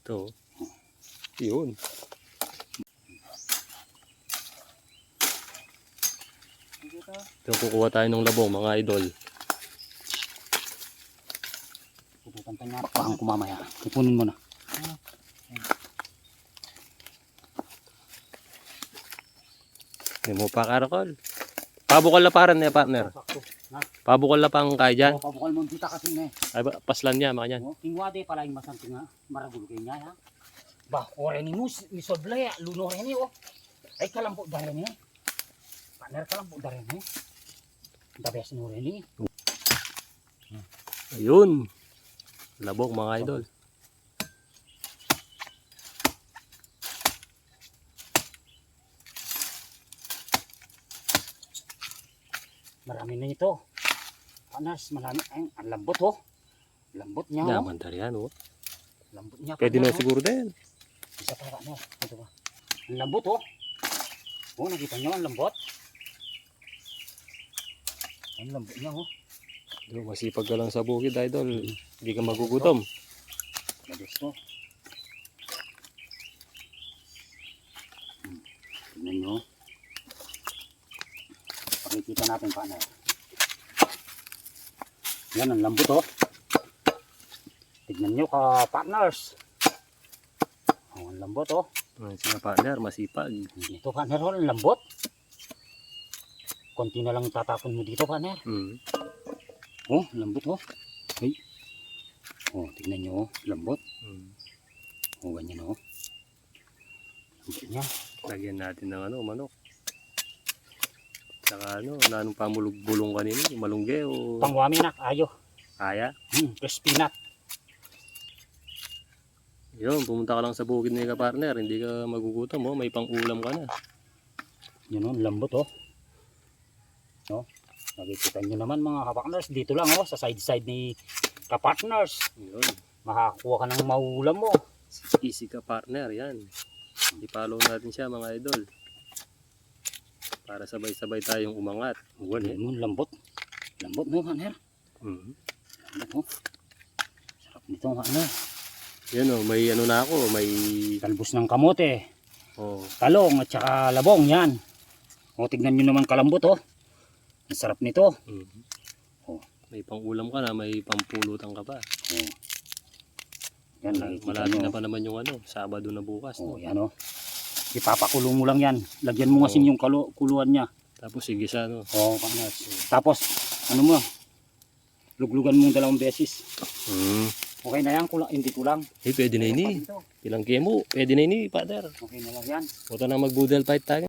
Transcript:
Ito. Yun. Ito, kukuha tayo ng labong mga idol. Pupunta nga pang kumamaya. Ipunin mo na. Hindi mo pa karakol. Pabukal na paran niya, partner. Pabukal na pang kaya dyan. Pabukal mo dita kasi na Ay, paslan niya, mga yan. Tingwade pala yung masanting nga. Maragul kayo niya. Bah, ore ni mo, misoble, luno rin eh. Ay, kalampo da rin eh. Partner, kalampo da rin eh. Dabes no rin eh. Ayun. Labong mga idol. Marami na ito. Panas, marami. Ay, ang lambot oh. Lambot niya oh. Naman tari yan oh. Lambot niya. Pwede na oh. siguro din. Isa pa ano. Ito ba? Ang lambot oh. Oh, nakita niyo ang lambot. Ang lambot niya oh. Masipag ka lang sa bukid idol. Hindi ka magugutom. Labos to. Tignan nyo. Pakikita natin paano. Yan ang lambot oh. Tignan nyo ka partners. Oh, ang lambot oh. Sila partner, masipag. Dito partner oh, ang lambot. Konti na lang tatapon mo dito partner. Oh, lambot oh. Ay. Oh, tignan nyo oh. Lambot. Oh, ganyan oh. Lambot niya. Lagyan natin ng ano, manok. Saka ano, anong pamulog-bulong kanina, malungge o Pangwami nak, ayo. kaya. Crispy nut. Yun, pumunta ka lang sa bukid ni ka partner, hindi ka magugutom oh, may pang-ulam ka na. Yun oh, lambot oh. No? Nakikita nyo naman mga kapartners, dito lang oh, sa side ni kapartners. Yun, Makakuha ka ng maulam mo. easy ka partner, yan. I-follow natin siya mga idol. Para sabay-sabay tayong umangat. Yan mo, lambot. Lambot mo partner. Lambot oh. Sarap nito partner. Yan oh, may ano na ako, may Talbos ng kamote, oh, talong at saka labong yan. O tignan nyo naman kalambot oh. Ang sarap nito. Oh. may pang-ulam ka na, may pampulutan ka pa. Oh. Yan, nakikita Malapit nyo. na pa naman yung ano, Sabado na bukas. Oh, No? yan oh. Ipapakulo mo lang yan. Lagyan mo asin yung kuluan niya. Tapos sige sa ano. Oh, partners. Tapos, ano mo, luglugan mo 2 beses. Okay na yan, hindi kulang. Eh, pwede na ini. Ilang kemo, pwede na ini, partner. Okay na lang yan. Punta na mag-budel fight tayo.